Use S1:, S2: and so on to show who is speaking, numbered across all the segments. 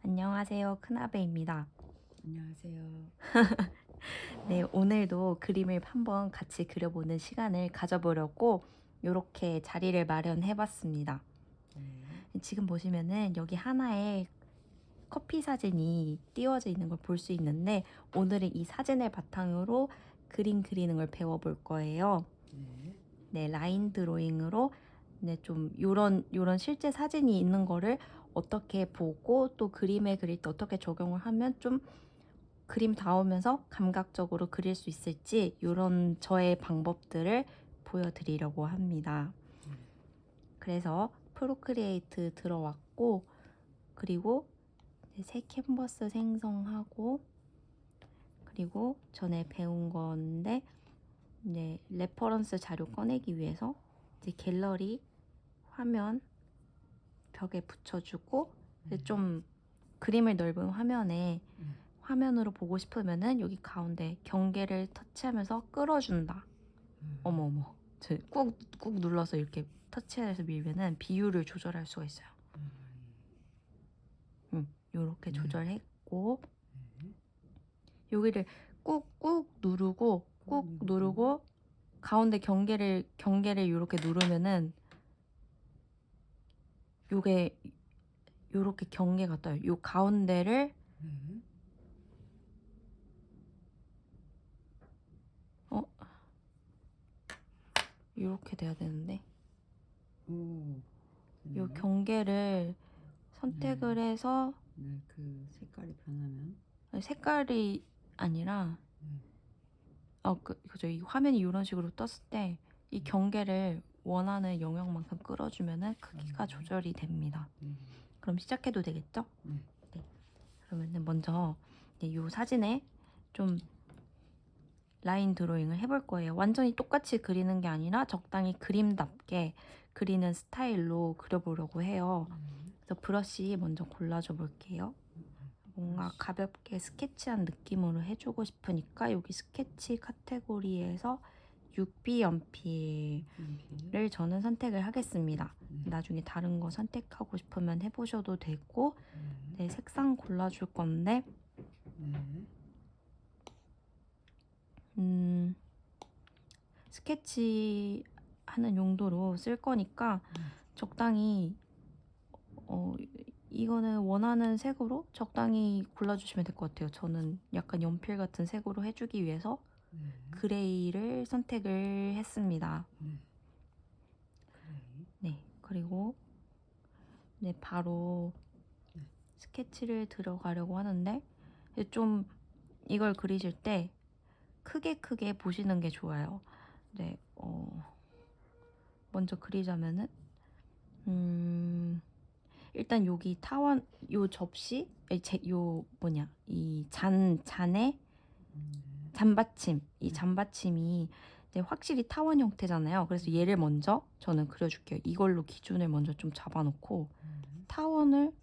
S1: 안녕하세요. 큰아베입니다.
S2: 안녕하세요.
S1: 네, 오늘도 그림을 한번 같이 그려보는 시간을 가져보려고 이렇게 자리를 마련해봤습니다.
S2: 네.
S1: 지금 보시면은 여기 하나의 커피 사진이 띄워져 있는 걸 볼 수 있는데 오늘은 이 사진을 바탕으로 그림 그리는 걸 배워볼 거예요.
S2: 네.
S1: 네, 라인 드로잉으로 네, 좀 요런 실제 사진이 있는 거를 어떻게 보고 또 그림에 그릴 때 어떻게 적용을 하면 좀 그림 닿으면서 감각적으로 그릴 수 있을지 이런 저의 방법들을 보여드리려고 합니다.
S2: 네.
S1: 그래서 프로크리에이트 들어왔고 그리고 새 캔버스 생성하고 그리고 전에 배운 건데 이제 레퍼런스 자료 꺼내기 위해서 이제 갤러리 화면 벽에 붙여주고 좀 그림을 넓은 화면에 화면으로 보고 싶으면은 여기 가운데 경계를 터치하면서 끌어준다. 어머어머. 꾹꾹 눌러서 이렇게 터치해서 밀면은 비율을 조절할 수가 있어요. 요렇게 조절했고 여기를 꾹꾹 누르고 꾹 누르고 가운데 경계를 이렇게 누르면은 요게 요렇게 경계가 떠요. 요 가운데를 요렇게 돼야 되는데
S2: 오.
S1: 요
S2: 되네요.
S1: 경계를 선택을 해서
S2: 네, 그 색깔이 변하면.
S1: 색깔이 아니라 그죠. 이 화면이 이런 식으로 떴을 때 이 경계를 원하는 영역만큼 끌어주면은 크기가 조절이 됩니다. 그럼 시작해도 되겠죠?
S2: 네.
S1: 네. 그러면은 먼저 이 사진에 좀 라인 드로잉을 해볼 거예요. 완전히 똑같이 그리는 게 아니라 적당히 그림답게 그리는 스타일로 그려보려고 해요. 그래서 브러쉬 먼저 골라줘 볼게요. 뭔가 가볍게 스케치한 느낌으로 해주고 싶으니까 여기 스케치 카테고리에서 6B 연필을 저는 선택을 하겠습니다. 나중에 다른 거 선택하고 싶으면 해보셔도 되고 네, 색상 골라줄 건데 스케치 하는 용도로 쓸 거니까 적당히 이거는 원하는 색으로 적당히 골라주시면 될 것 같아요. 저는 약간 연필 같은 색으로 해주기 위해서 그레이를 선택을 했습니다. 네, 그리고 네, 바로 스케치를 들어가려고 하는데 좀 이걸 그리실 때 크게 보시는 게 좋아요. 네, 먼저 그리자면은 일단 여기 타원 요 접시 이 잔에 잔받침 이 잔받침이 이제 확실히 타원 형태잖아요. 그래서 얘를 먼저 저는 그려줄게요. 이걸로 기준을 먼저 좀 잡아놓고 타원을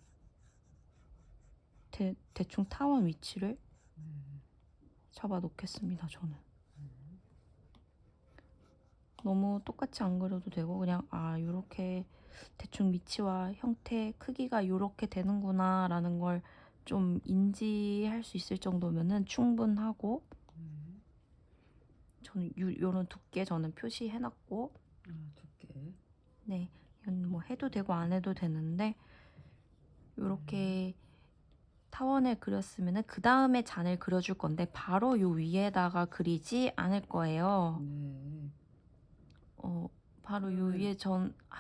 S1: 대충 타원 위치를 잡아 놓겠습니다. 저는 너무 똑같이 안 그려도 되고 그냥 요렇게 대충 위치와 형태 크기가 요렇게 되는구나 라는 걸 좀 인지할 수 있을 정도면은 충분하고 저는 요런 두께 저는 표시해놨고
S2: 두께.
S1: 네 이건 뭐 해도 되고 안 해도 되는데 요렇게 타원을 그렸으면은 그 다음에 잔을 그려줄 건데 바로 요 위에다가 그리지 않을 거예요. 바로 요 위에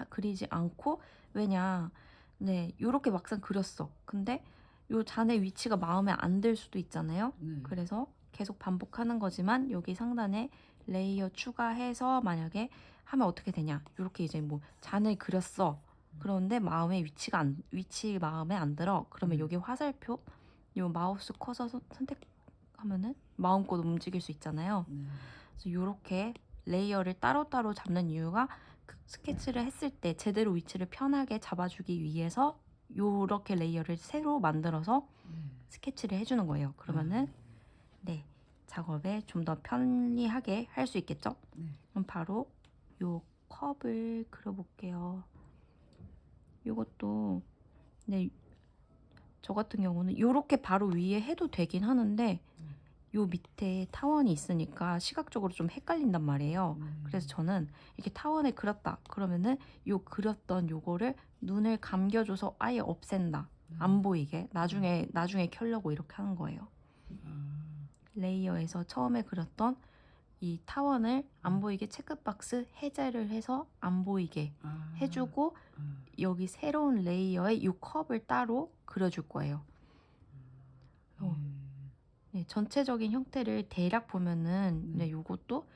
S1: 그리지 않고 왜냐 네 요렇게 막상 그렸어. 근데 요 잔의 위치가 마음에 안 들 수도 있잖아요. 그래서 계속 반복하는 거지만 여기 상단에 레이어 추가해서 만약에 하면 어떻게 되냐 요렇게 이제 뭐 잔을 그렸어. 그런데 위치 마음에 안 들어. 그러면 여기 화살표 요 마우스 커서 선택하면은 마음껏 움직일 수 있잖아요. 그래서 요렇게 레이어를 따로따로 잡는 이유가 그 스케치를 했을 때 제대로 위치를 편하게 잡아주기 위해서 요렇게 레이어를 새로 만들어서 스케치를 해주는 거예요. 그러면은 네 작업에 좀 더 편리하게 할 수 있겠죠? 그럼 바로 요 컵을 그려볼게요. 요것도 네 저 같은 경우는 요렇게 바로 위에 해도 되긴 하는데 요 밑에 타원이 있으니까 시각적으로 좀 헷갈린단 말이에요. 그래서 저는 이렇게 타원을 그렸다 그러면은 요 그렸던 요거를 눈을 감겨줘서 아예 없앤다. 안 보이게 나중에 켜려고 이렇게 하는 거예요. 레이어에서 처음에 그렸던 이 타원을 안 보이게 체크박스 해제를 해서 안 보이게 해주고 여기 새로운 레이어에 이 컵을 따로 그려줄 거예요. 네, 전체적인 형태를 대략 보면은 네, 요것도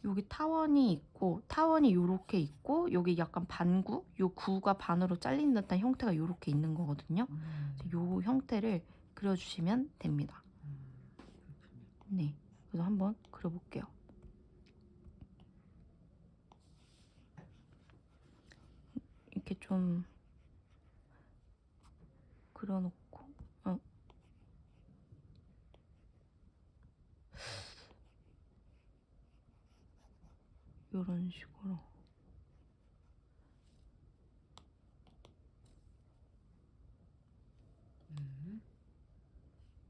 S1: 여기 타원이 있고 타원이 요렇게 있고 여기 약간 반구, 요 구가 반으로 잘린 듯한 형태가 요렇게 있는 거거든요. 요 형태를 그려주시면 됩니다. 네, 그래서 한번 그려볼게요. 이렇게 좀 그려놓고 요런 식으로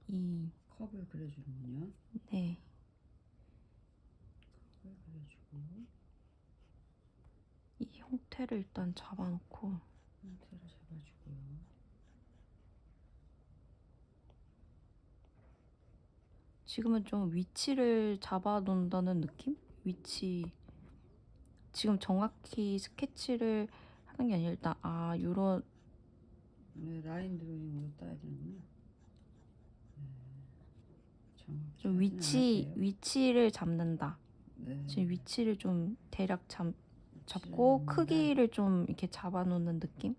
S1: 이
S2: 컵을 그려주는군요.
S1: 네,
S2: 컵을 그려주고
S1: 이 형태를 일단 잡아놓고
S2: 형태를 잡아주고요.
S1: 지금은 좀 위치를 잡아놓는다는 느낌? 위치 지금 정확히 스케치를 하는 게 아니라 일단 요런
S2: 네, 라인 드로잉으로 따야 되는구나. 정확히
S1: 좀
S2: 하진 않을게요.
S1: 위치를 잡는다.
S2: 네.
S1: 지금 위치를 좀 대략 잡고 크기를 좀 이렇게 잡아놓는 느낌?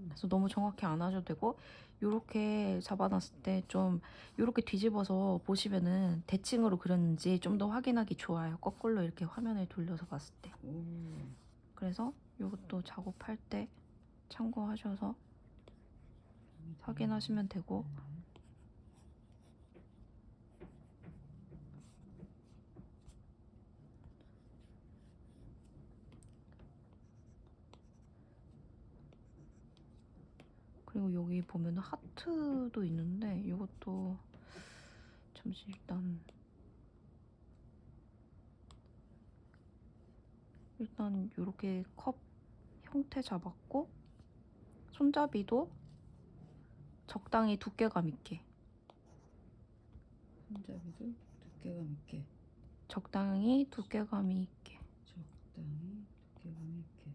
S1: 그래서 너무 정확히 안 하셔도 되고 요렇게 잡아놨을 때 좀 요렇게 뒤집어서 보시면은 대칭으로 그렸는지 좀 더 확인하기 좋아요. 거꾸로 이렇게 화면을 돌려서 봤을 때. 그래서 요것도 작업할 때 참고하셔서 확인하시면 되고 그리고 여기 보면 하트도 있는데 이것도 잠시 일단 이렇게 컵 형태 잡았고 손잡이도 적당히 두께감 있게
S2: 손잡이도 두께감 있게.
S1: 적당히 두께감이 있게
S2: 적당히 두께감 있게.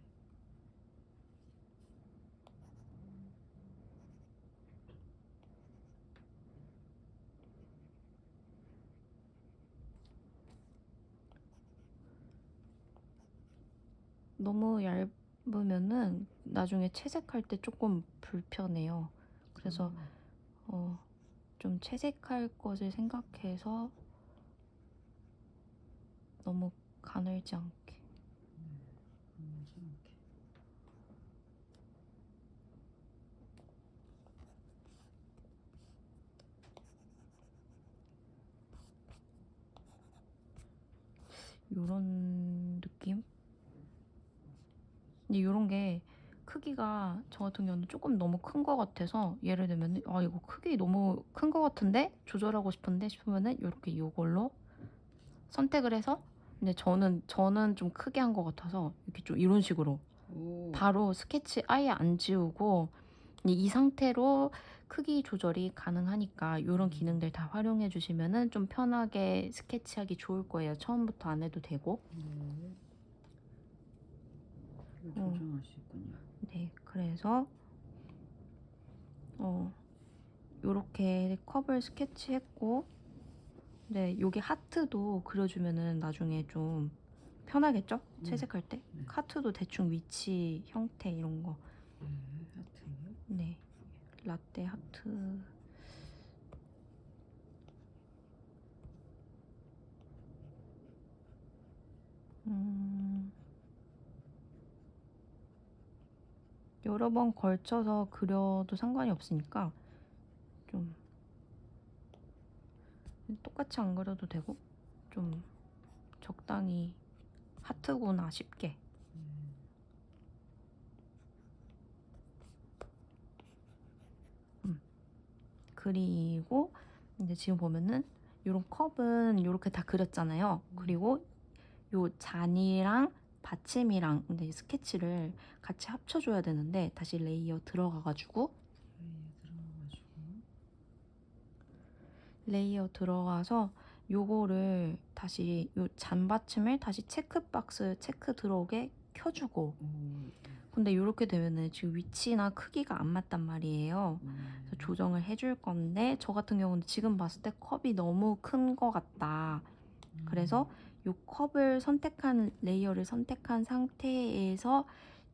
S1: 너무 얇으면은 나중에 채색할 때 조금 불편해요. 그래서 좀 채색할 것을 생각해서 너무 가늘지 않게
S2: 가늘지 않게.
S1: 요런 느낌? 근데 요런 게 크기가 저 같은 경우는 조금 너무 큰 거 같아서 예를 들면 이거 크기 너무 큰 거 같은데 조절하고 싶은데 싶으면은 요렇게 요걸로 선택을 해서 근데 저는 좀 크게 한 거 같아서 이렇게 좀 이런 식으로 바로 스케치 아예 안 지우고 이 상태로 크기 조절이 가능하니까 이런 기능들 다 활용해 주시면은 좀 편하게 스케치하기 좋을 거예요. 처음부터 안 해도 되고.
S2: 네. 조정할 수 있군요.
S1: 네, 그래서 요렇게 컵을 스케치했고 네, 여기 하트도 그려주면은 나중에 좀 편하겠죠? 채색할 때? 하트도 대충 위치, 형태 이런 거.
S2: 하트.
S1: 네, 라떼 하트. 여러 번 걸쳐서 그려도 상관이 없으니까 좀 똑같이 안 그려도 되고 좀 적당히 하트구나 싶게 그리고 이제 지금 보면은 이런 컵은 이렇게 다 그렸잖아요. 그리고 요 잔이랑 받침이랑 근데 스케치를 같이 합쳐줘야 되는데 다시 레이어 들어가가지고 레이어 들어가서 요거를 다시 요 잔받침을 다시 체크박스 체크 들어오게 켜주고 근데 이렇게 되면은 지금 위치나 크기가 안 맞단 말이에요. 그래서 조정을 해줄 건데 저 같은 경우는 지금 봤을 때 컵이 너무 큰 것 같다. 그래서 이 컵을 선택한 레이어를 선택한 상태에서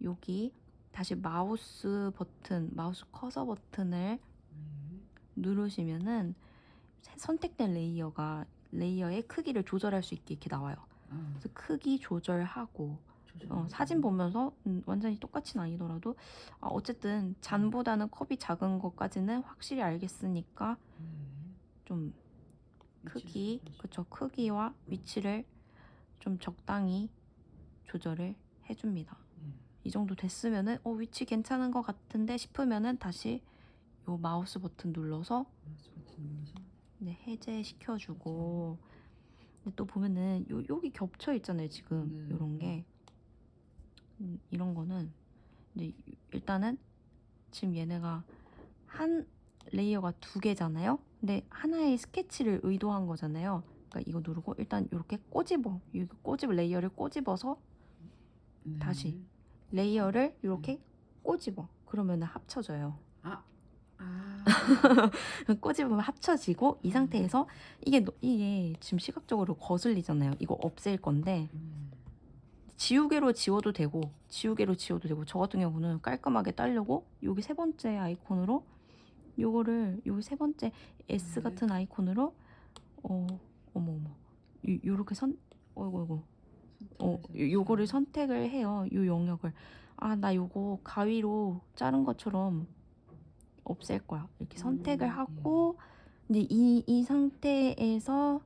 S1: 여기 다시 마우스 버튼, 마우스 커서 버튼을 누르시면은 선택된 레이어의 크기를 조절할 수 있게 이렇게 나와요. 그래서 크기 조절하고 사진 보면서 완전히 똑같이는 아니더라도 어쨌든 잔보다는 컵이 작은 것까지는 확실히 알겠으니까 좀 크기, 그쵸, 크기와 위치를 좀 적당히 조절을 해줍니다. 이 정도 됐으면은 위치 괜찮은 것 같은데 싶으면은 다시 요 마우스 버튼 눌러서 네, 해제시켜주고 근데 또 보면은 여기 겹쳐 있잖아요 지금 요런 게 이런 거는 이제 일단은 지금 얘네가 한 레이어가 두 개잖아요. 근데 하나의 스케치를 의도한 거잖아요. 그러니까 이거 누르고 일단 이렇게 레이어를 꼬집어서 다시 레이어를 이렇게 꼬집어. 그러면은 합쳐져요. 꼬집으면 합쳐지고 이 상태에서 이게 지금 시각적으로 거슬리잖아요. 이거 없앨 건데 지우개로 지워도 되고 저 같은 경우는 깔끔하게 따려고 여기 세 번째 아이콘으로 여기 세 번째 S 같은 아이콘으로 어머 요렇게 요거를 선택을 해요. 요 영역을 나 요거 가위로 자른 것처럼 없앨 거야. 이렇게 선택을 하고 이제 이 상태에서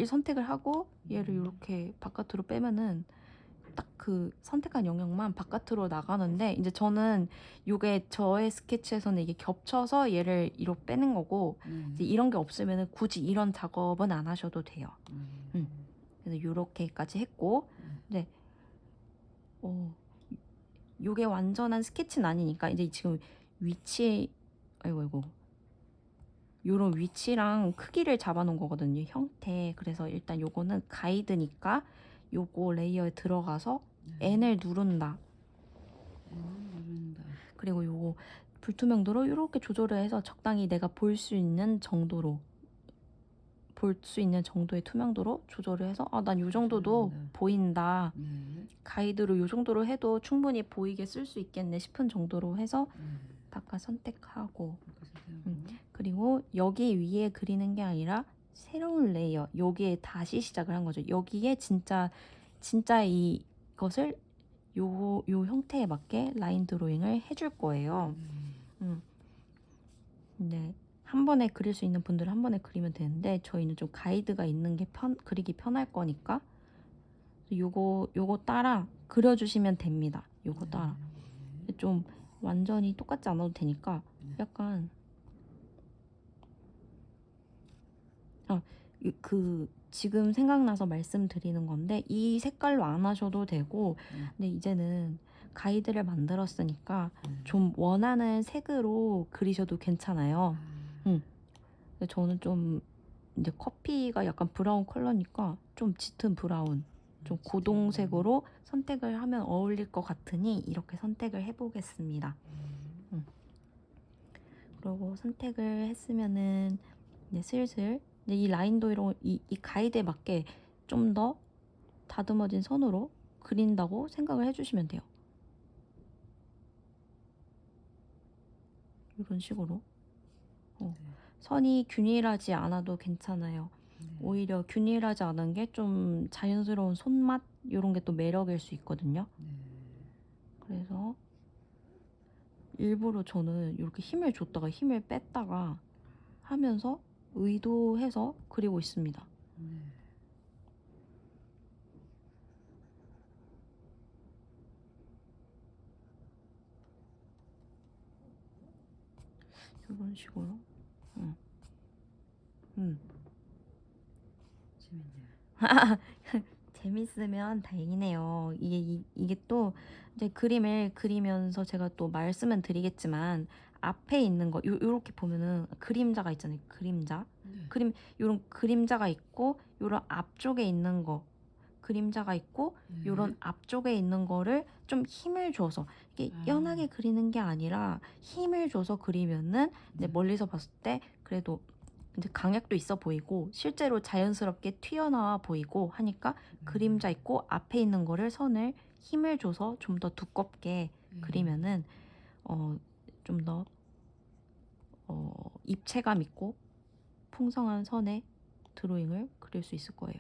S1: 선택을 하고 얘를 이렇게 바깥으로 빼면은 딱 그 선택한 영역만 바깥으로 나가는데 이제 저는 요게 저의 스케치에서는 이게 겹쳐서 얘를 이로 빼는 거고 이제 이런 게 없으면은 굳이 이런 작업은 안 하셔도 돼요. 그래서 요렇게까지 했고 이제 요게 완전한 스케치는 아니니까 이제 지금 위치 아이고 요런 위치랑 크기를 잡아놓은 거거든요. 형태. 그래서 일단 요거는 가이드니까 요거 레이어에 들어가서 N을 누른다. 그리고 요거 불투명도로 이렇게 조절을 해서 적당히 내가 볼 수 있는 정도의 투명도로 조절을 해서 난 요 정도도 보인다. 가이드로 요 정도로 해도 충분히 보이게 쓸 수 있겠네 싶은 정도로 해서 바깥 선택하고 그리고 여기 위에 그리는 게 아니라 새로운 레이어 여기에 다시 시작을 한 거죠. 여기에 진짜 이것을 요 형태에 맞게 라인 드로잉을 해줄 거예요. 네, 한 번에 그릴 수 있는 분들은 한 번에 그리면 되는데 저희는 좀 가이드가 있는 게 그리기 편할 거니까 요거 따라 그려주시면 됩니다. 요거 따라 좀 완전히 똑같지 않아도 되니까 약간 지금 생각나서 말씀드리는 건데 이 색깔로 안 하셔도 되고 근데 이제는 가이드를 만들었으니까 좀 원하는 색으로 그리셔도 괜찮아요. 근데 저는 좀 이제 커피가 약간 브라운 컬러니까 좀 짙은 브라운 좀 고동색으로 선택을 하면 어울릴 것 같으니 이렇게 선택을 해보겠습니다. 그리고 선택을 했으면은 이제 슬슬 이 라인도 이 가이드에 맞게 좀 더 다듬어진 선으로 그린다고 생각을 해주시면 돼요. 이런 식으로 선이 균일하지 않아도 괜찮아요. 오히려 균일하지 않은 게 좀 자연스러운 손맛 이런 게 또 매력일 수 있거든요. 그래서 일부러 저는 이렇게 힘을 줬다가 힘을 뺐다가 하면서 의도해서 그리고 있습니다. 이런 식으로. 응. 응.
S2: 재밌네요.
S1: 재밌으면 다행이네요. 이게 또 이제 그림을 그리면서 제가 또 말씀은 드리겠지만 앞에 있는 거 요렇게 보면은 그림자가 있잖아요. 그림자.
S2: 네.
S1: 요런 그림자가 있고 요런 앞쪽에 있는 거 그림자가 있고
S2: 네.
S1: 요런 앞쪽에 있는 거를 좀 힘을 줘서 이게
S2: 아.
S1: 연하게 그리는 게 아니라 힘을 줘서 그리면은 이제
S2: 네.
S1: 멀리서 봤을 때 그래도 이제 강약도 있어 보이고 실제로 자연스럽게 튀어나와 보이고 하니까 그림자 있고 앞에 있는 거를 선을 힘을 줘서 좀 더 두껍게 그리면은 좀 더 입체감 있고 풍성한 선의 드로잉을 그릴 수 있을 거예요.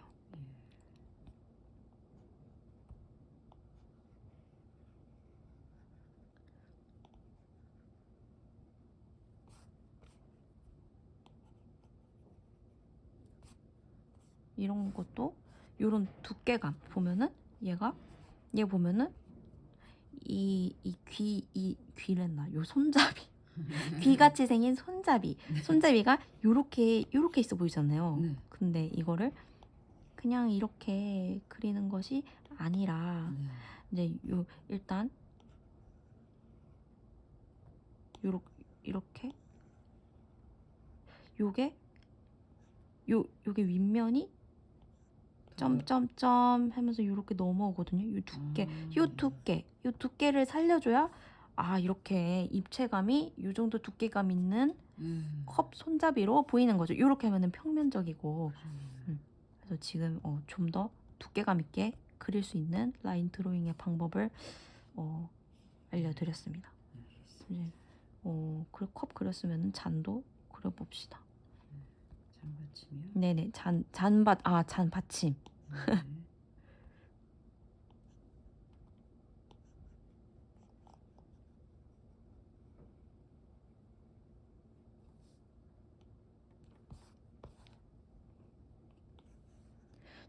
S1: 이런 것도 이런 두께감 보면은 얘 보면은 이 귀랬나 요 손잡이 귀같이 생긴 손잡이가 요렇게 있어 보이잖아요.
S2: 네.
S1: 근데 이거를 그냥 이렇게 그리는 것이 아니라 이제 일단 이렇게 요게 윗면이 점점점 하면서 이렇게 넘어오거든요. 요 두께를 살려줘야 이렇게 입체감이 요 정도 두께감 있는 컵 손잡이로 보이는 거죠. 이렇게 하면은 평면적이고. 그래서 지금 좀 더 두께감 있게 그릴 수 있는 라인 드로잉의 방법을 알려드렸습니다. 이제 컵 그렸으면 잔도 그려봅시다.
S2: 잔받침이요?
S1: 네네, 잔받침.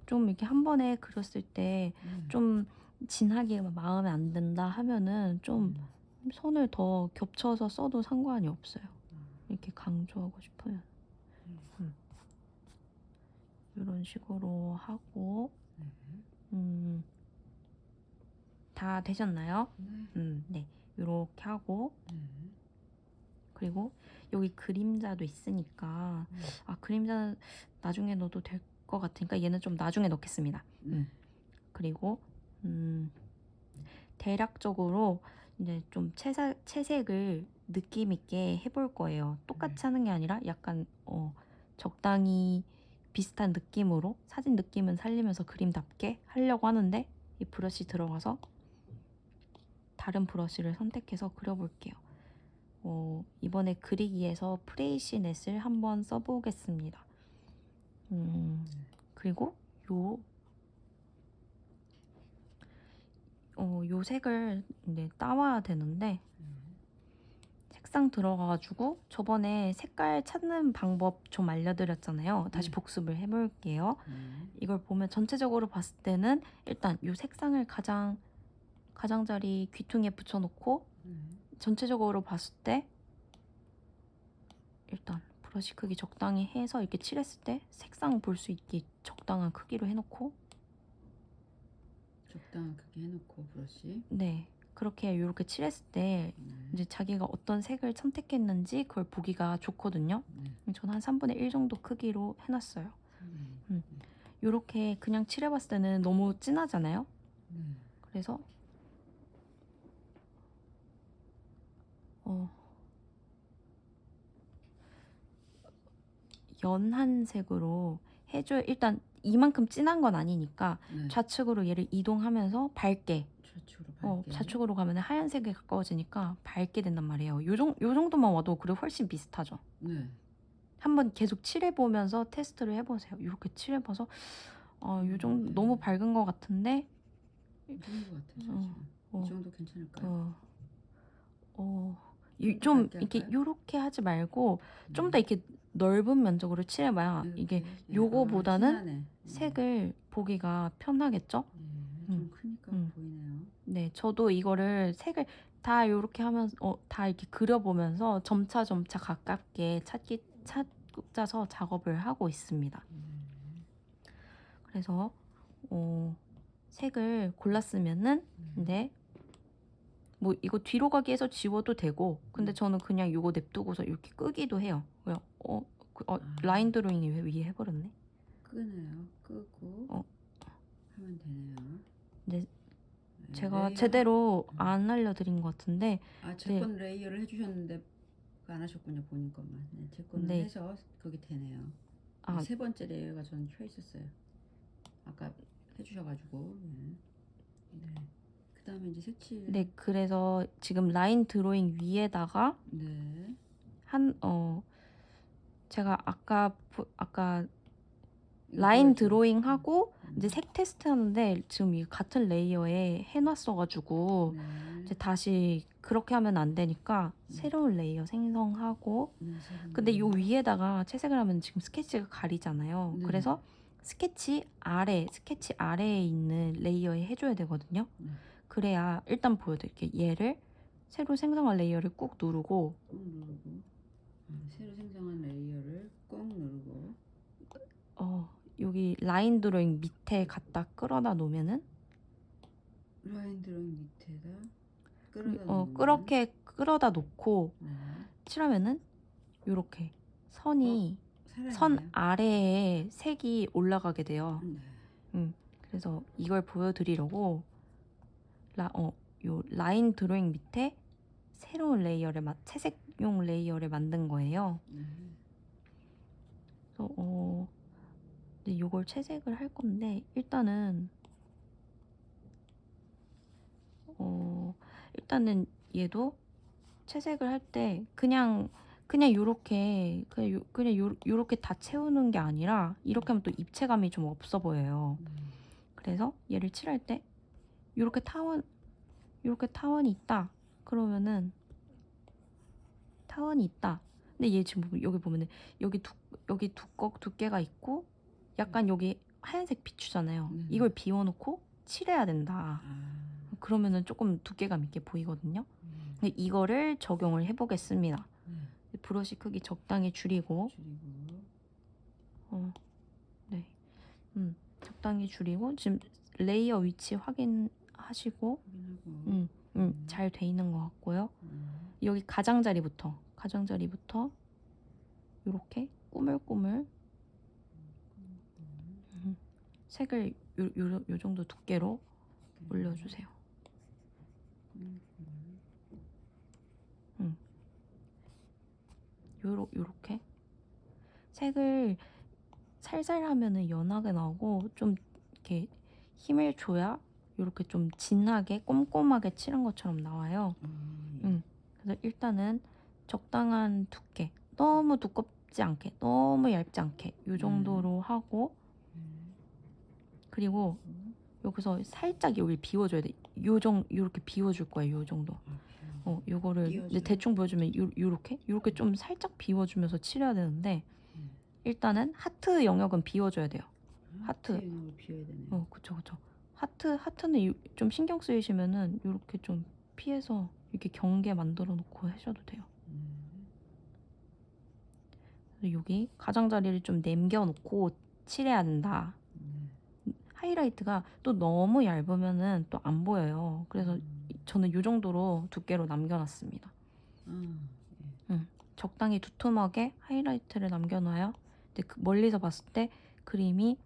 S1: 좀 이렇게 한 번에 그렸을 때 좀 진하게 마음에 안 든다 하면은 좀 선을 더 겹쳐서 써도 상관이 없어요. 이렇게 강조하고 싶으면. 이런 식으로 하고 다 되셨나요? 네. 이렇게 하고 그리고 여기 그림자도 있으니까 그림자 나중에 넣어도 될 것 같으니까 얘는 좀 나중에 넣겠습니다. 그리고 대략적으로 이제 좀 채색을 느낌 있게 해볼 거예요. 똑같이 하는 게 아니라 약간 적당히 비슷한 느낌으로 사진 느낌은 살리면서 그림답게 하려고 하는데 이 브러쉬 들어가서 다른 브러쉬를 선택해서 그려볼게요. 이번에 그리기에서 프레이시 넷을 한번 써보겠습니다. 그리고 요 색을 이제 따와야 되는데 색상 들어가가지고 저번에 색깔 찾는 방법 좀 알려드렸잖아요. 다시 복습을 해볼게요. 이걸 보면 전체적으로 봤을 때는 일단 요 색상을 가장자리 귀퉁이에 붙여놓고 전체적으로 봤을 때 일단 브러쉬 크기 적당히 해서 이렇게 칠했을 때 색상 볼 수 있게 적당한 크기로 해놓고
S2: 적당한 크기 해놓고 브러쉬.
S1: 네, 그렇게 이렇게 칠했을 때 이제 자기가 어떤 색을 선택했는지 그걸 보기가 좋거든요. 저는 한 3분의 1 정도 크기로 해놨어요. 이렇게 그냥 칠해봤을 때는 너무 진하잖아요. 그래서 연한 색으로 해줘야 일단 이만큼 진한 건 아니니까 좌측으로 얘를 이동하면서 밝게 좌측으로 가면 하얀색에 가까워지니까 밝게 된단 말이에요. 요 정도만 와도 그래 훨씬 비슷하죠. 한번 계속 칠해보면서 테스트를 해보세요. 이렇게 칠해봐서 요 정도 너무 밝은 것 같은데
S2: 이 정도 괜찮을까요?
S1: 좀 이렇게 요렇게 하지 말고 좀 더 이렇게 넓은 면적으로 칠해봐야 이게 요거보다는 색을 보기가 편하겠죠?
S2: 좀 크니까 보이네요.
S1: 네, 저도 이거를 색을 다 이렇게 하면서 다 이렇게 그려보면서 점차 가깝게 찾아서 작업을 하고 있습니다. 그래서 색을 골랐으면은 근데 뭐 이거 뒤로 가기 해서 지워도 되고 근데 저는 그냥 이거 냅두고서 이렇게 끄기도 해요. 왜요? 라인 드로잉이 왜 위에 해버렸네?
S2: 끄네요. 끄고 하면 되네요.
S1: 근데 제가
S2: 레이어
S1: 제대로 안 알려드린 것 같은데
S2: 제 건 레이어를 해주셨는데 그거 안 하셨군요. 본인 것만. 네, 제 거는
S1: 네.
S2: 해서 그게 되네요.
S1: 아.
S2: 세 번째 레이어가 저는 켜 있었어요. 아까 해주셔가지고. 네. 그 다음에 이제 색칠.
S1: 네, 그래서 지금 라인 드로잉 위에다가
S2: 네.
S1: 제가 아까 라인 드로잉 하고 이제 색 테스트 하는데 지금 이 같은 레이어에 해놨어가지고
S2: 네.
S1: 이제 다시 그렇게 하면 안 되니까 새로운 레이어 생성하고 근데 요 위에다가 채색을 하면 지금 스케치가 가리잖아요.
S2: 네.
S1: 그래서 스케치 아래에 있는 레이어에 해줘야 되거든요. 그래야 일단 보여드릴게요. 얘를 새로 생성한 레이어를 꾹 누르고
S2: 새로 생성한 레이어를 꾹 누르고
S1: 여기 라인 드로잉 밑에 갖다 끌어다 놓으면은
S2: 라인 드로잉 밑에다 끌어다 놓으면
S1: 그렇게 끌어다 놓고
S2: 네.
S1: 칠하면은 요렇게 선이
S2: 살아있네요.
S1: 선 아래에 색이 올라가게 돼요. 그래서 이걸 보여드리려고 요 라인 드로잉 밑에 새로운 레이어를 채색용 레이어를 만든 거예요. 그래서 근데 요걸 채색을 할 건데 일단은 얘도 채색을 할 때 그냥 요렇게 요렇게 다 채우는 게 아니라 이렇게 하면 또 입체감이 좀 없어 보여요. 그래서 얘를 칠할 때 요렇게 타원이 있다. 그러면은 타원이 있다. 근데 얘 지금 여기 보면은 여기 두께가 있고 약간 여기 하얀색 비추잖아요. 이걸 비워놓고 칠해야 된다. 그러면은 조금 두께감 있게 보이거든요. 근데 이거를 적용을 해보겠습니다. 브러쉬 크기 적당히 줄이고 네, 적당히 줄이고 지금 레이어 위치 확인하시고 잘 돼 있는 것 같고요. 여기 가장자리부터 이렇게 꾸물꾸물 색을 요 정도 두께로 올려주세요. 요렇게 색을 살살 하면은 연하게 나오고 좀 이렇게 힘을 줘야 요렇게 좀 진하게 꼼꼼하게 칠한 것처럼 나와요. 그래서 일단은 적당한 두께, 너무 두껍지 않게, 너무 얇지 않게 요 정도로 하고 그리고 여기서 살짝 여기 비워줘야 돼. 요렇게 비워줄 거예요. 요 정도. 요거를 이제 대충 보여주면 요렇게 좀 살짝 비워주면서 칠해야 되는데 일단은 하트 영역은 비워줘야 돼요. 하트
S2: 영역을 비워야 되네요.
S1: 그쵸. 하트는 좀 신경 쓰이시면은 요렇게 좀 피해서 이렇게 경계 만들어 놓고 하셔도 돼요. 여기 가장자리를 좀 남겨놓고 칠해야 된다. 하이라이트가 또 너무 얇으면은 또 안 보여요. 그래서 저는 요 정도로 두께로 남겨놨습니다. 적당히 두툼하게 하이라이트를 남겨놔요. 근데 멀리서 봤을 때 그림이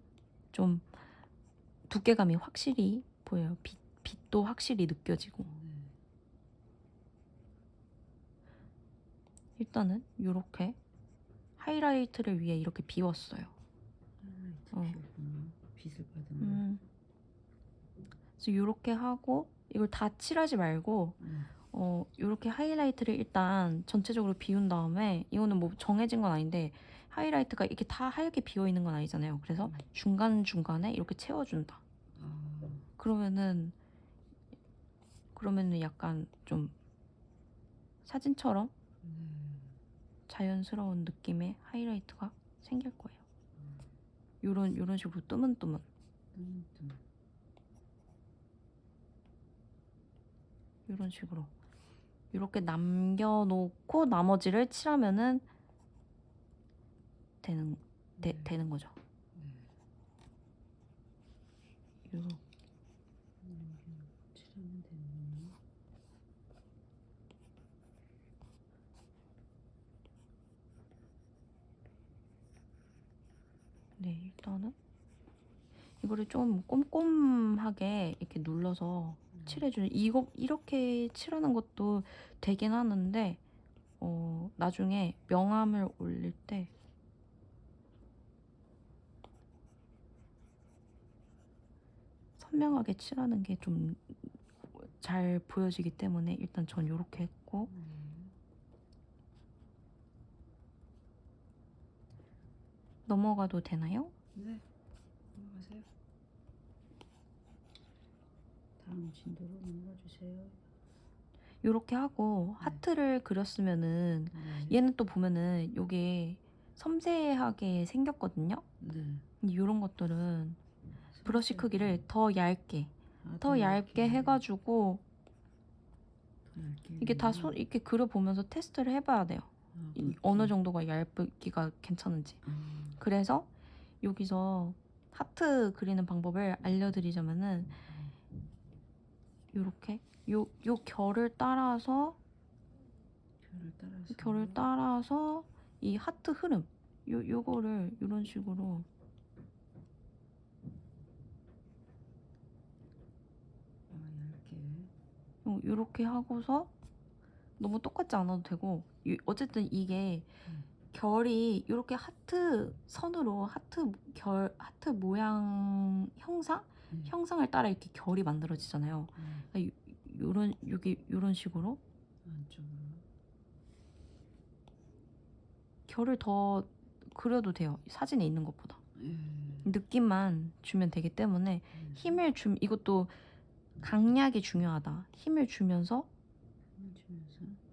S1: 좀 두께감이 확실히 보여요. 빛도 확실히 느껴지고. 일단은 이렇게 하이라이트를 위해 이렇게 비웠어요.
S2: 빛을 받은.
S1: 그래서 이렇게 하고 이걸 다 칠하지 말고 이렇게 하이라이트를 일단 전체적으로 비운 다음에 이거는 뭐 정해진 건 아닌데 하이라이트가 이렇게 다 하얗게 비어 있는 건 아니잖아요. 그래서 중간중간에 이렇게 채워준다. 그러면은 약간 좀 사진처럼 자연스러운 느낌의 하이라이트가 생길 거예요. 요런 식으로 뜨문뜨문. 요런 식으로. 이렇게 남겨놓고 나머지를 칠하면은 되는 거죠. 이렇게.
S2: 칠하면 되는.
S1: 네, 일단은 이거를 좀 꼼꼼하게 이렇게 눌러서 칠해주는, 이거 이렇게 칠하는 것도 되긴 하는데 나중에 명암을 올릴 때 선명하게 칠하는 게 좀 잘 보여지기 때문에 일단 전 이렇게 했고, 넘어가도 되나요?
S2: 네, 넘어가세요. 다음 진도로 넘어가 주세요.
S1: 이렇게 하고 하트를 그렸으면은 얘는 또 보면은 요게 섬세하게 생겼거든요. 이런 것들은 브러쉬 크기를 더 얇게 해가지고 이게 다 이렇게 그려보면서 테스트를 해봐야 돼요. 어느 정도가 얇기가 괜찮은지. 그래서 여기서 하트 그리는 방법을 알려드리자면은 요렇게 요 결을 따라서 이 하트 흐름 요거를 이런 식으로 요렇게 하고서 너무 똑같지 않아도 되고, 어쨌든 이게 결이 이렇게 하트 선으로 하트 모양 형상을 따라 이렇게 결이 만들어지잖아요. 그러니까 요런 식으로 결을 더 그려도 돼요. 사진에 있는 것보다. 느낌만 주면 되기 때문에 이것도 강약이 중요하다. 힘을 주면서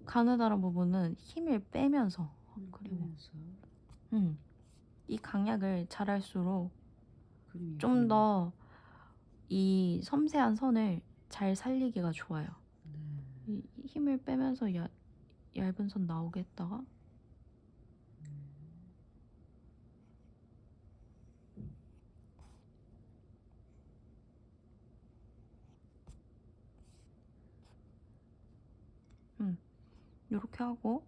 S1: 가느다란 부분은 힘을 빼면서 그리고 이 강약을 잘할수록 좀 더 이 섬세한 선을 잘 살리기가 좋아요. 이 힘을 빼면서 얇은 선 나오게 했다가 이렇게 하고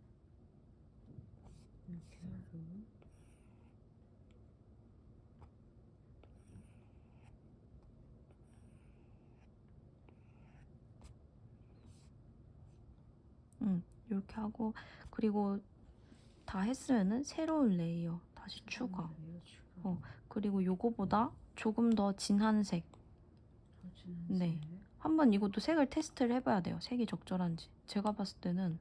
S1: 이렇게 하고, 그리고 다 했으면은 새로운 레이어 다시 추가. 그리고 요거보다 조금 더 진한 색. 네. 한번 이것도 색을 테스트를 해봐야 돼요. 색이 적절한지. 제가 봤을 때는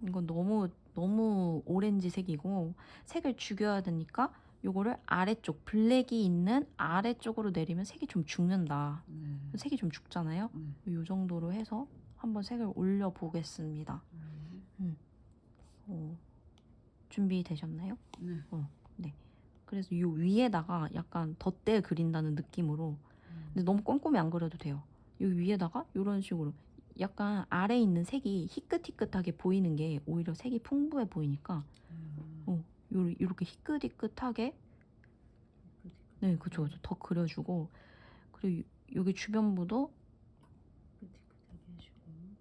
S1: 이건 너무 오렌지 색이고 색을 죽여야 되니까 요거를 아래쪽 블랙이 있는 아래쪽으로 내리면 색이 좀 죽는다. 색이 좀 죽잖아요. 요 정도로 해서 한번 색을 올려 보겠습니다. 준비되셨나요? 네. 그래서 요 위에다가 약간 덧대 그린다는 느낌으로, 근데 너무 꼼꼼히 안 그려도 돼요. 요 위에다가 이런 식으로 약간 아래에 있는 색이 희끗희끗하게 보이는 게 오히려 색이 풍부해 보이니까 이렇게 희끗희끗하게, 네, 그쵸. 더 그려주고, 그리고 여기 주변부도,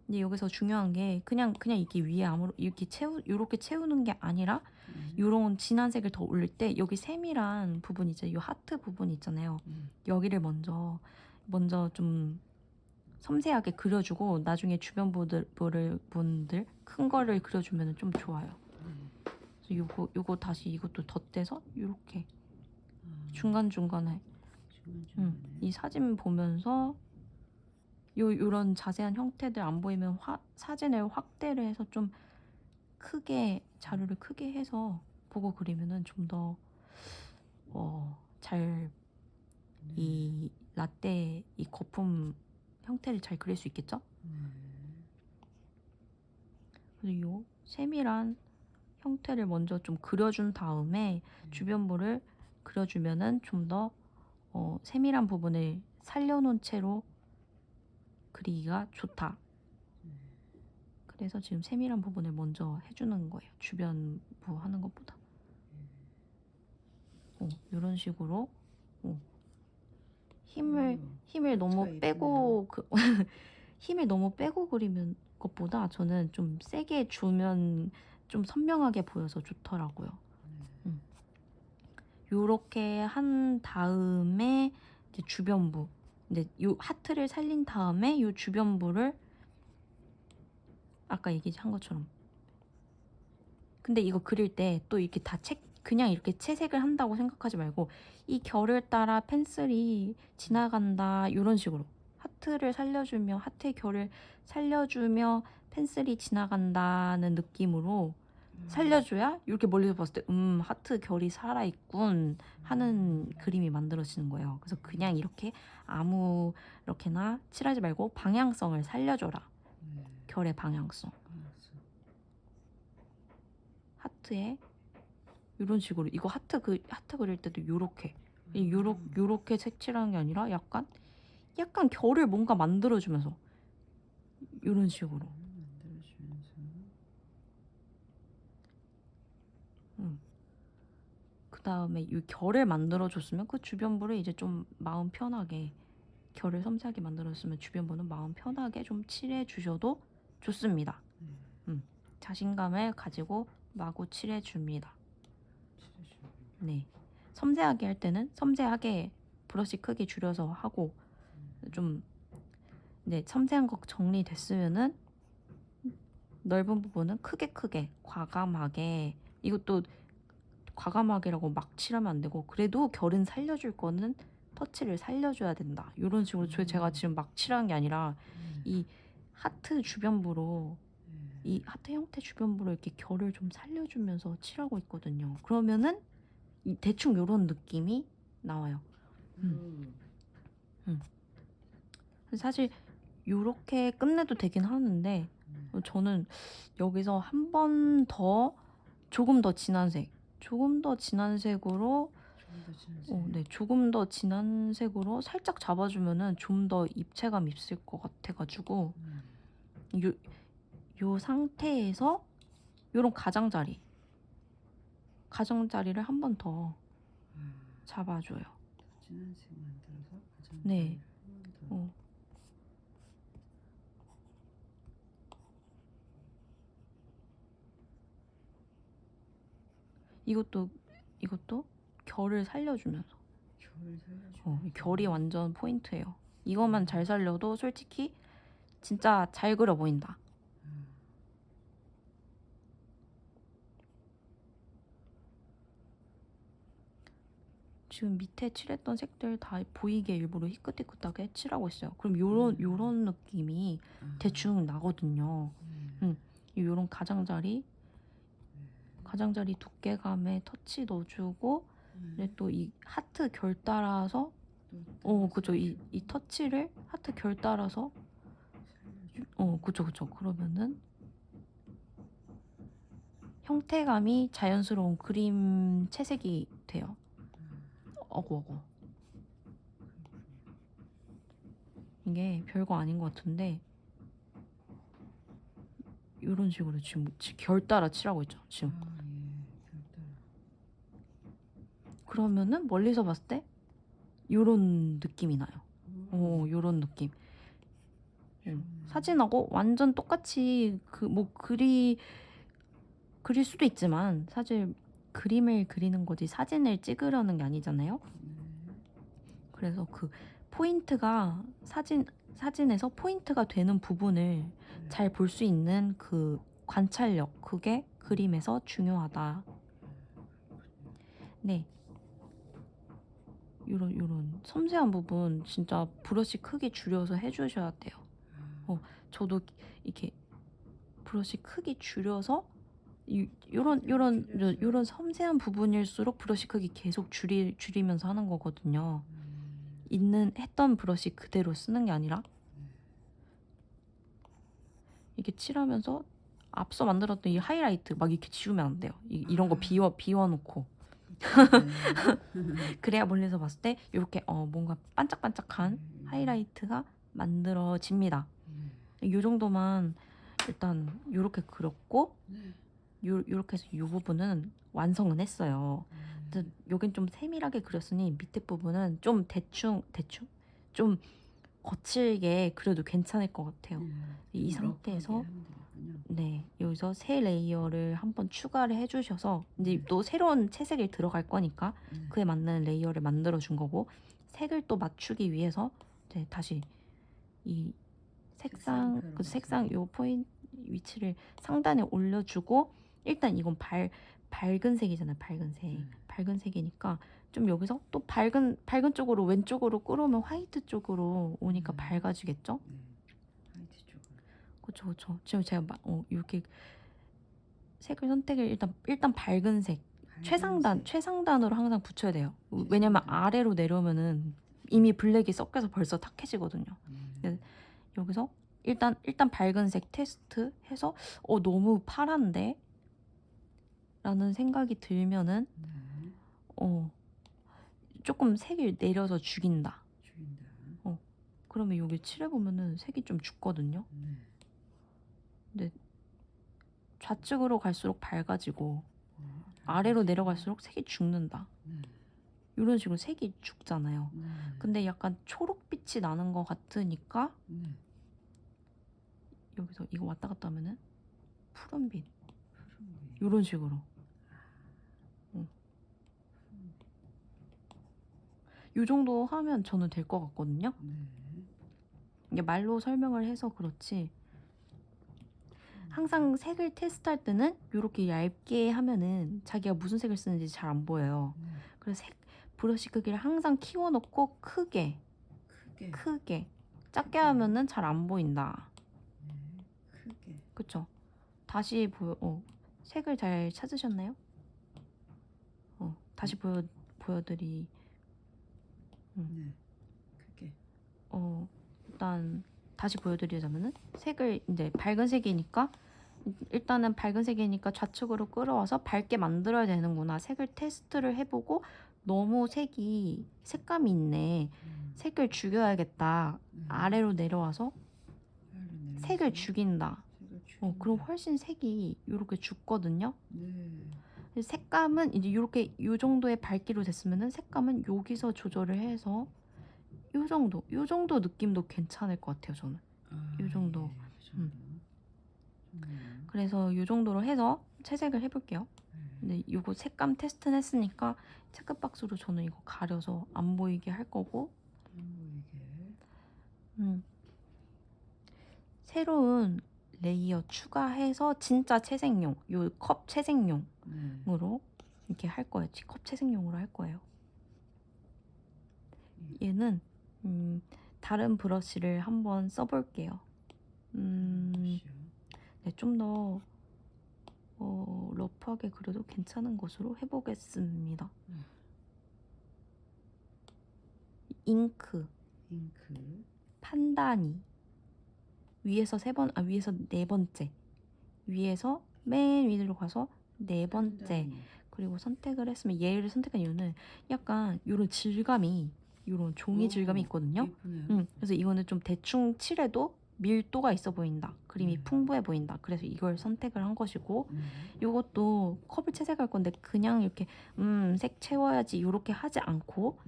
S1: 근데 여기서 중요한 게 그냥 이게 위에 이렇게 채우는 게 아니라 요런 진한 색을 더 올릴 때 여기 세밀한 부분 요 하트 부분 있잖아요. 여기를 먼저 좀 섬세하게 그려주고 나중에 주변 분들 큰 거를 그려주면 좀 좋아요. 그래서 요거 다시 이것도 덧대서 이렇게 중간중간에 이 사진 보면서 요런 자세한 형태들 안 보이면 사진을 확대를 해서 좀 크게, 자료를 크게 해서 보고 그리면은 좀 더 이 라떼 이 거품 형태를 잘 그릴 수 있겠죠? 그래서 요 세밀한 형태를 먼저 좀 그려준 다음에 주변부를 그려주면은 좀 더 세밀한 부분을 살려놓은 채로 그리기가 좋다. 그래서 지금 세밀한 부분을 먼저 해주는 거예요. 주변부 하는 것보다. 이런 식으로 힘을 너무
S2: 겹쳐있구나.
S1: 빼고 힘을 너무 빼고 그리는 것보다 저는 좀 세게 주면 좀 선명하게 보여서 좋더라고요. 요렇게 한 다음에 이제 주변부, 이제 요 하트를 살린 다음에 요 주변부를 아까 얘기한 것처럼. 근데 이거 그릴 때 또 이렇게 그냥 이렇게 채색을 한다고 생각하지 말고 이 결을 따라 펜슬이 지나간다 이런 식으로 하트를 살려주며 하트의 결을 살려주며 펜슬이 지나간다는 느낌으로 살려줘야 이렇게 멀리서 봤을 때 하트 결이 살아있군 하는 그림이 만들어지는 거예요. 그래서 그냥 이렇게 아무렇게나 칠하지 말고 방향성을 살려줘라. 결의 방향성. 하트에 이런 식으로 이거 하트 그릴 때도 요렇게 색칠하는 게 아니라 약간 결을 뭔가 만들어주면서 이런 식으로. 그 다음에 이 결을 만들어줬으면 그 주변부를 이제 좀 마음 편하게 결을 섬세하게 만들었으면 주변부는 마음 편하게 좀 칠해 주셔도 좋습니다. 자신감을 가지고 마구 칠해 줍니다. 네, 섬세하게 할 때는 섬세하게 브러쉬 크기 줄여서 하고 좀 섬세한 거 정리됐으면은 넓은 부분은 크게 과감하게, 이것도 과감하게라고 막 칠하면 안 되고 그래도 결은 살려줄 거는 터치를 살려줘야 된다. 이런 식으로 제가 지금 막 칠한 게 아니라 이 하트 주변부로 이 하트 형태 주변부로 이렇게 결을 좀 살려주면서 칠하고 있거든요. 그러면은 대충 이런 느낌이 나와요. 사실 이렇게 끝내도 되긴 하는데 저는 여기서 한 번 더 조금 더 진한 색으로 조금 더 진한 색으로 살짝 잡아주면은 좀 더 입체감 있을 것 같아가지고 요 상태에서 요런 가장자리를 한 번 더 잡아줘요.
S2: 진한 색 만들어서
S1: 네. 이것도 결을 살려주면서. 결이 완전 포인트예요. 이것만 잘 살려도 솔직히 진짜 잘 그려 보인다. 지금 밑에 칠했던 색들 다 보이게 일부러 희끗희끗하게 칠하고 있어요. 그럼 요런 느낌이 대충 나거든요. 요런 가장자리 두께감에 터치 넣어주고 또 이 하트 결 따라서 그죠. 이 터치를 하트 결 따라서 그죠. 그러면은 형태감이 자연스러운 그림 채색이 돼요. 어구. 이게 별거 아닌 것 같은데 이런 식으로 지금 결 따라 칠하고 있죠. 지금. 그러면은 멀리서 봤을 때 요런 느낌이 나요. 요런 느낌. 사진하고 완전 똑같이 그릴 수도 있지만 사실 그림을 그리는 거지 사진을 찍으려는 게 아니잖아요. 그래서 그 포인트가 사진에서 포인트가 되는 부분을 잘 볼 수 있는 그 관찰력, 그게 그림에서 중요하다. 네. 요런 섬세한 부분 진짜 브러쉬 크기 줄여서 해주셔야 돼요. 저도 이렇게 브러쉬 크기 줄여서 요런 섬세한 부분일수록 브러쉬 크기 계속 줄이면서 하는 거거든요. 했던 브러쉬 그대로 쓰는 게 아니라 이렇게 칠하면서 앞서 만들었던 이 하이라이트 막 이렇게 지우면 안 돼요. 이런 거 비워놓고. 그래야 멀리서 봤을 때 이렇게 뭔가 반짝반짝한 하이라이트가 만들어집니다. 이 정도만 일단 요렇게 그렸고
S2: 네.
S1: 요렇게 해서 요 부분은 완성은 했어요. 근데 여긴 좀 세밀하게 그렸으니 밑에 부분은 좀 대충 좀 거칠게 그려도 괜찮을 것 같아요. 이
S2: 좀
S1: 상태에서
S2: 러프하게 하면 되겠군요.
S1: 네, 여기서 새 레이어를 한번 추가를 해주셔서 이제
S2: 네.
S1: 또 새로운 채색이 들어갈 거니까
S2: 네.
S1: 그에 맞는 레이어를 만들어 준 거고, 색을 또 맞추기 위해서 이제 다시 이 색상 요 포인트 위치를 상단에 올려주고, 일단 이건 밝은 색이잖아요. 밝은 색. 밝은 색이니까 좀 여기서 또 밝은 쪽으로 왼쪽으로 끌어오면 화이트 쪽으로 오니까 밝아지겠죠?
S2: 네. 화이트 쪽으로.
S1: 그쵸. 지금 제가 이렇게 색을 선택을 일단 밝은 색 최상단으로 항상 붙여야 돼요. 왜냐면 아래로 내려오면은 이미 블랙이 섞여서 벌써 탁해지거든요. 여기서 일단 밝은 색 테스트 해서 너무 파란데? 라는 생각이 들면은 조금 색을 내려서 죽인다. 그러면 여기 칠해보면은 색이 좀 죽거든요. 근데 좌측으로 갈수록 밝아지고 아래로 내려갈수록 색이 죽는다. 이런 식으로 색이 죽잖아요. 근데 약간 초록빛이 나는 것 같으니까 여기서 이거 왔다 갔다 하면은 푸른빛 이런 식으로 이 정도 하면 저는 될 것 같거든요. 이게 말로 설명을 해서 그렇지 항상 색을 테스트할 때는 이렇게 얇게 하면은 자기가 무슨 색을 쓰는지 잘 안 보여요. 그래서 브러쉬 크기를 항상 키워놓고 크게 작게 하면은 잘 안 보인다.
S2: 크게.
S1: 그쵸? 다시 색을 잘 찾으셨나요? 다시 보여드리.
S2: 크게.
S1: 일단 다시 보여드리자면은 색을 이제 밝은 색이니까 일단은 밝은 색이니까 좌측으로 끌어와서 밝게 만들어야 되는구나. 색을 테스트를 해보고 너무 색감이 있네. 색을 죽여야겠다. 아래로 내려와서 색을 죽인다. 그럼 훨씬 색이 이렇게 죽거든요. 색감은 이제 이렇게 이 정도의 밝기로 됐으면은 색감은 여기서 조절을 해서 요 정도 느낌도 괜찮을 것 같아요. 저는 요 정도. 그래서 요 정도로 해서 채색을 해볼게요. 근데 요거 색감 테스트는 했으니까 체크박스로 저는 이거 가려서 안 보이게 할 거고, 새로운 레이어 추가해서 진짜 채색용, 요 컵 채색용으로 이렇게 할 거예요. 컵 채색용으로 할 거예요. 얘는 다른 브러쉬를 한번 써볼게요. 네, 좀 더 러프하게 그려도 괜찮은 것으로 해보겠습니다. 잉크 판다니 위에서 위에서 네 번째, 위에서 맨 위로 가서 네 번째, 그리고 선택을 했으면 얘를 선택한 이유는 약간 이런 질감이, 이런 종이 질감이 있거든요. 그래서 이거는 좀 대충 칠해도 밀도가 있어 보인다. 그림이 풍부해 보인다. 그래서 이걸 선택을 한 것이고, 이것도 컵을 채색할 건데 그냥 이렇게 색 채워야지 이렇게 하지 않고,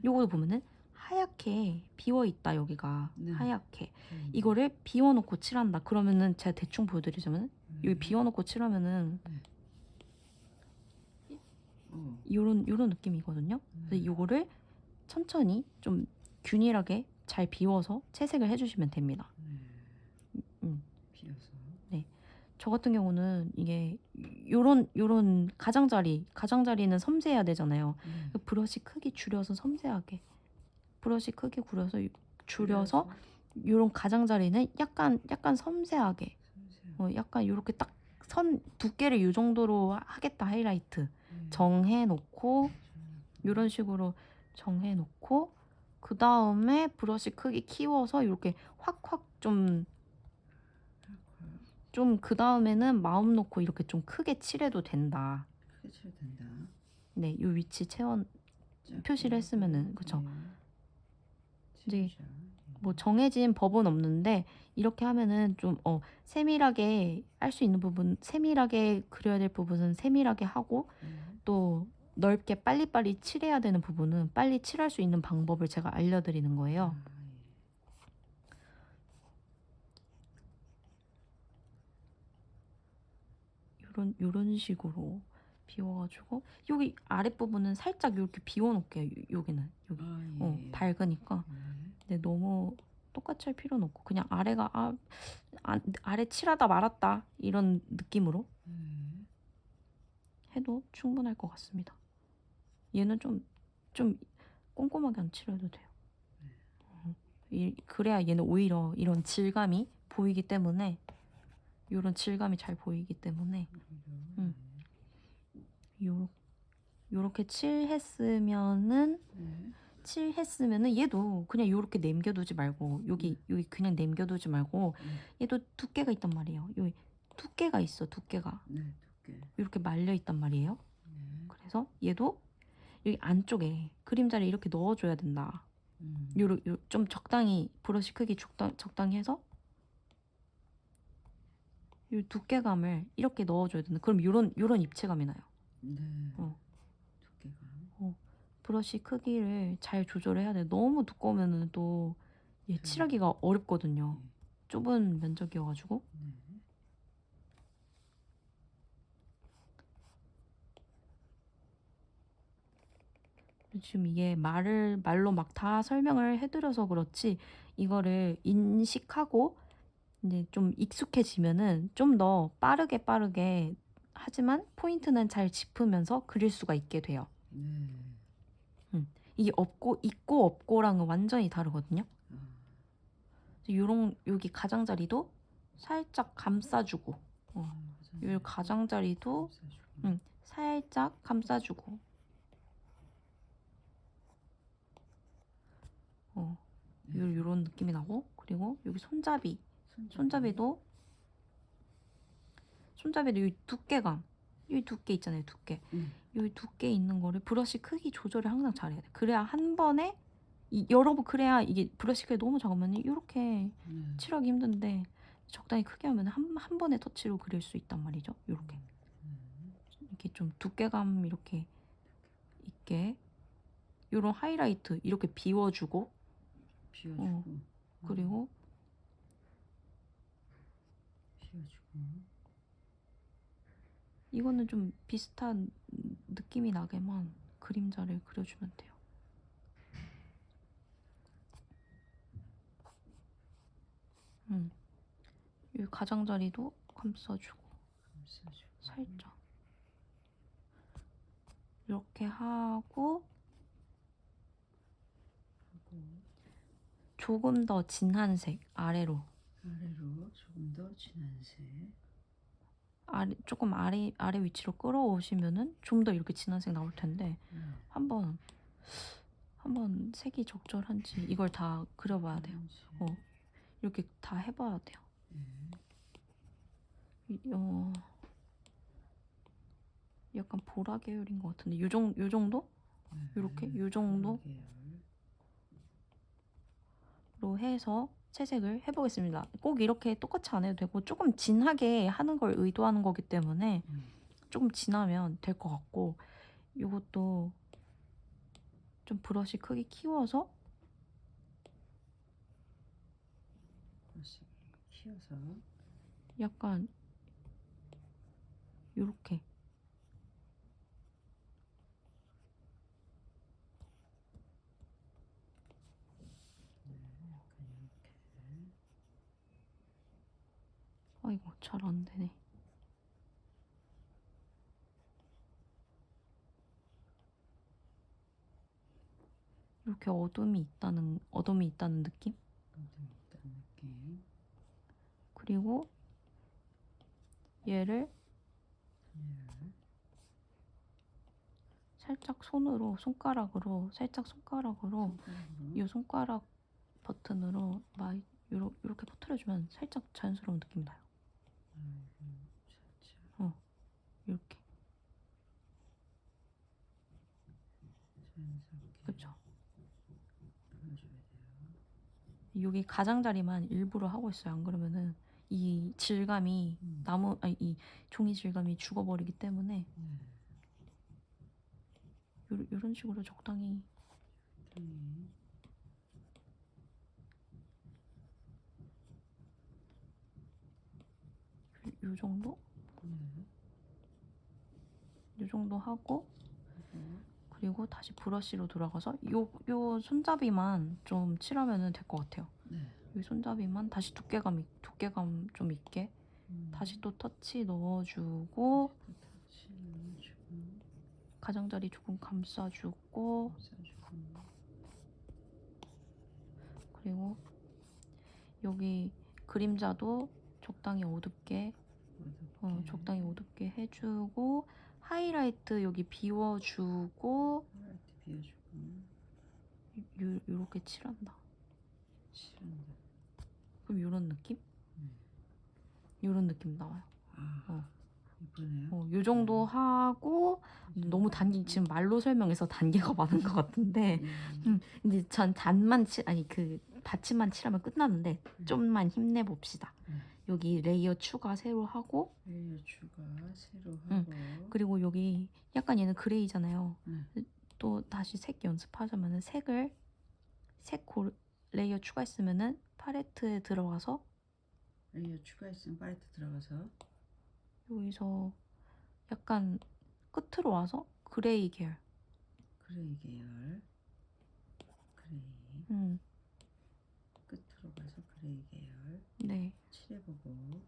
S1: 요거도 보면은 하얗게 비워 있다. 여기가 하얗게 이거를 비워놓고 칠한다. 그러면은 제가 대충 보여드리자면 여기 비워놓고 칠하면은 요런 느낌이거든요. 그래서 요거를 천천히 좀 균일하게 잘 비워서 채색을 해주시면 됩니다.
S2: 비워서.
S1: 네, 저 같은 경우는 이게 요런 가장자리는 섬세해야 되잖아요. 브러쉬 크기 줄여서 섬세하게, 브러쉬 크기 줄여서 요런 가장자리는 약간 섬세하게, 약간 요렇게 딱 선 두께를 요 정도로 하겠다. 하이라이트 정해놓고 요런 식으로 정해놓고, 그 다음에 브러쉬 크기 키워서 이렇게 확 좀 그 다음에는 마음 놓고 이렇게 좀 크게 칠해도 된다. 네, 요 위치 표시를 했으면은, 그쵸? 이제 뭐 정해진 법은 없는데 이렇게 하면은 좀 세밀하게 할 수 있는 부분, 세밀하게 그려야 될 부분은 세밀하게 하고 또 넓게 빨리빨리 칠해야 되는 부분은 빨리 칠할 수 있는 방법을 제가 알려드리는 거예요. 요런 식으로 비워가지고 여기 아랫부분은 살짝 이렇게 비워놓을게요. 여기는 여기 밝으니까. 근데 너무 똑같이 할 필요는 없고 그냥 아래가 아래 칠하다 말았다 이런 느낌으로 해도 충분할 것 같습니다. 얘는 좀 꼼꼼하게 안 칠해도 돼요. 그래야 얘는 오히려 이런 질감이 보이기 때문에 이런 질감이 잘 보이기 때문에 요렇게 칠했으면은 얘도 그냥 요렇게 남겨두지 말고 여기 그냥 남겨두지 말고 얘도 두께가 있단 말이에요. 여기 두께가 있어. 두께가 이렇게 말려 있단 말이에요. 그래서 얘도 여기 안쪽에 그림자를 이렇게 넣어줘야 된다. 좀 적당히 브러쉬 크기 적당히 해서 이 두께감을 이렇게 넣어줘야 된다. 그럼 요런 입체감이 나요. 두께감. 브러쉬 크기를 잘 조절해야 돼. 너무 두꺼우면은 또 얘 칠하기가 어렵거든요. 좁은 면적이어가지고. 지금 이게 말로 막 다 설명을 해드려서 그렇지 이거를 인식하고 이제 좀 익숙해지면은 좀 더 빠르게 하지만 포인트는 잘 짚으면서 그릴 수가 있게 돼요. 이게 있고 없고랑은 완전히 다르거든요. 여기 가장자리도 살짝 감싸주고, 이 가장자리도 살짝 감싸주고, 요런 느낌이 나고, 그리고 여기 손잡이도 이 두께감, 이 두께 있잖아요, 두께. 이 두께 있는 거를 브러쉬 크기 조절을 항상 잘해야 돼. 그래야 한 번에 여러 번 그래야 이게 브러쉬 크기가 너무 작으면 이렇게 칠하기 힘든데 적당히 크게 하면 한 번에 터치로 그릴 수 있단 말이죠. 이렇게 좀 두께감 이렇게 있게 요런 하이라이트 이렇게 비워주고 그리고 이거는 좀 비슷한 느낌이 나게만 그림자를 그려주면 돼요. 이 가장자리도 감싸주고 살짝 이렇게 하고 조금 더 진한 색 아래로 조금 더 진한 색 조금 아래 위치로 끌어오시면은 좀 더 이렇게 진한 색 나올 텐데 한번 색이 적절한지 이걸 다 그려봐야 돼요. 이렇게 다 해봐야 돼요. 약간 보라 계열인 것 같은데 요 정도? 이렇게 요 정도로 해서 채색을 해보겠습니다. 꼭 이렇게 똑같이 안 해도 되고 조금 진하게 하는 걸 의도하는 거기 때문에 조금 진하면 될 것 같고 이것도 좀 브러쉬 크기 키워서 약간 요렇게 아이고 잘 안 되네. 이렇게 어둠이 있다는 느낌? 그리고 얘를 살짝 손가락으로 이 손가락 버튼으로 막 이렇게 터트려주면 살짝 자연스러운 느낌이 나요. 이렇게. 그쵸? 여기 가장자리만 일부러 하고 있어요. 안 그러면은 이 질감이 이 종이 질감이 죽어버리기 때문에 요런 식으로 적당히 요 정도? 요 정도 하고 그리고 다시 브러쉬로 돌아가서 요 손잡이만 좀 칠하면 될 것 같아요. 이 손잡이만 다시 두께감 좀 있게 다시 또 터치 넣어주고 가장자리 조금 감싸주고 그리고 여기 그림자도 적당히 어둡게 해주고 하이라이트 여기 비워주고 요렇게 칠한다. 그럼 요런 느낌? 요런 느낌 나와요.
S2: 이쁘네요.
S1: 요 정도 하고 너무 지금 말로 설명해서 단계가 많은 것 같은데 이제 전 그 받침만 칠하면 끝나는데 좀만 힘내봅시다. 여기 레이어 추가 새로 하고 그리고 여기 약간 얘는 그레이잖아요. 또 다시 색 연습하자면은 레이어 추가했으면은 팔레트에 들어가서
S2: 레이어 추가했으면 팔레트 들어가서
S1: 여기서 약간 끝으로 와서 그레이 계열
S2: 그레이 끝으로 가서 그레이 계열
S1: 네.
S2: 칠해보고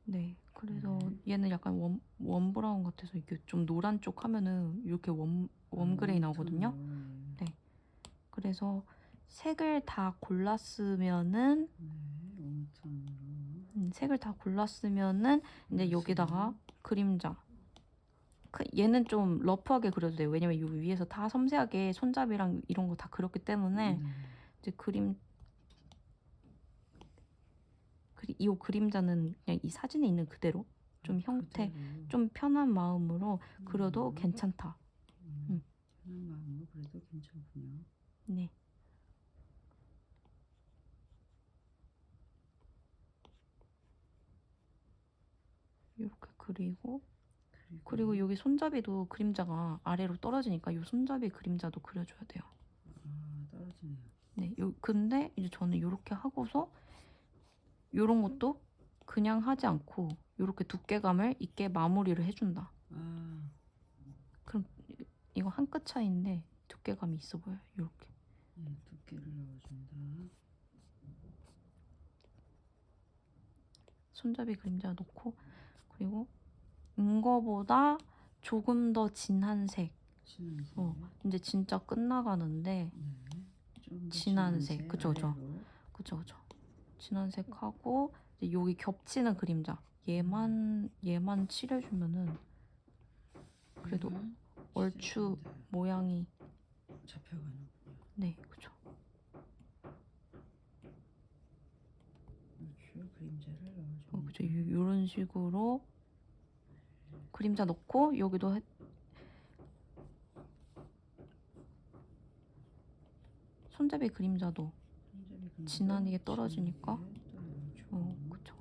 S1: 네. 그래서 얘는 약간 원 브라운 같아서 이렇게 좀 노란 쪽 하면은 이렇게 원 그레이 나오거든요. 네. 그래서 색을 다 골랐으면은 이제 여기다가 그림자 얘는 좀 러프하게 그려도 돼요. 왜냐면 여기 위에서 다 섬세하게 손잡이랑 이런 거 다 그렸기 때문에 이제 이 그림자는 그냥 이 사진에 있는 그대로 좀 형태 좀 편한 마음으로 그려도 괜찮다.
S2: 편한 마음으로 그래도 괜찮군요.
S1: 네. 이렇게 그리고 여기 손잡이도 그림자가 아래로 떨어지니까 이 손잡이 그림자도 그려줘야 돼요.
S2: 떨어지네요.
S1: 네. 근데 이제 저는 이렇게 하고서 이런 것도 그냥 하지 않고 이렇게 두께감을 있게 마무리를 해준다. 그럼 이거 한 끗 차이인데 두께감이 있어 보여요. 이렇게.
S2: 두께를 넣어준다.
S1: 손잡이 그림자 넣고 그리고 이거보다 조금 더 진한 색. 이제 진짜 끝나가는데 진한 색. 그쵸. 진한 색 하고 이제 여기 겹치는 그림자 얘만 칠해주면은 그래도 얼추 모양이
S2: 잡혀가는군요.
S1: 네, 그쵸.
S2: 얼추 그림자를 넣어줍니다.
S1: 그쵸. 이런 식으로 그림자 넣고 여기도 손잡이 그림자도 진하게 떨어지니까 그쵸.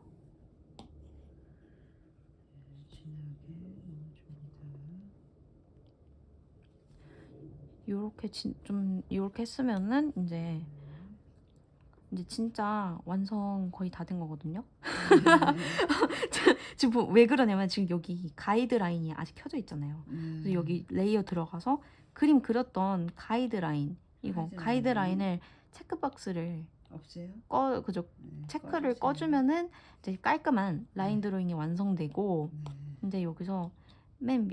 S1: 요렇게 좀 요렇게 했으면은 이제 진짜 완성 거의 다 된 거거든요. 지금 왜 그러냐면 지금 여기 가이드라인이 아직 켜져 있잖아요. 그래서 여기 레이어 들어가서 그림 그렸던 가이드라인 가이드라인을 체크박스를
S2: 없애요?
S1: 그죠. 체크를 꺼주면은 이제 깔끔한 라인 드로잉이 완성되고 이제 여기서 맨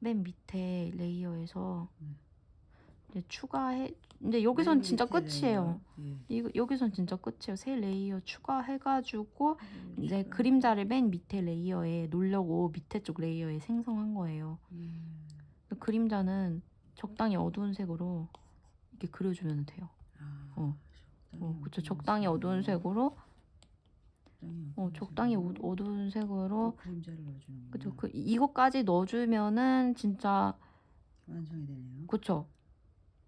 S1: 밑에 레이어에서 이제 이제 여기선 진짜 끝이에요. 여기선 진짜 끝이에요. 새 레이어 추가해가지고 이제 그림자를 맨 밑에 레이어에 놓으려고 밑에 쪽 레이어에 생성한 거예요. 그림자는 적당히 어두운 색으로 이렇게 그려주면 돼요. 그쵸. 적당히 어두운 색으로 적당히 어두운 색으로
S2: 그림자를 넣어주는
S1: 그쵸. 이거까지 넣어주면은 진짜
S2: 완성이 되네요.
S1: 그쵸.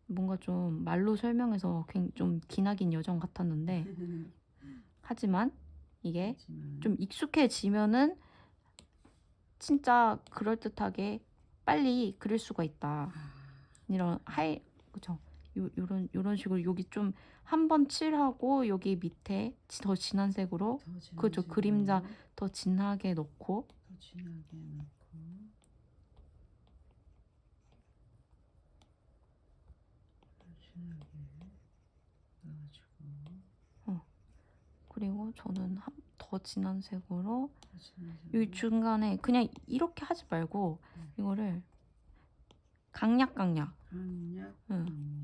S1: 뭔가 좀 말로 설명해서 좀 기나긴 여정 같았는데 하지만 이게
S2: 하지만
S1: 좀 익숙해지면은 진짜 그럴듯하게 빨리 그릴 수가 있다.
S2: 아,
S1: 이런 그쵸? 요런 식으로 여기 좀 한 번 칠하고 여기 밑에 더 진한 색으로
S2: 더 진한
S1: 그죠?
S2: 색으로
S1: 그림자 더 진하게 넣고
S2: 더 진하게 넣고 더 진하게 넣어주고
S1: 그리고 저는 더 진한 색으로
S2: 더 진한
S1: 여기
S2: 색으로
S1: 중간에 그냥 이렇게 하지 말고 이거를 강약
S2: 강약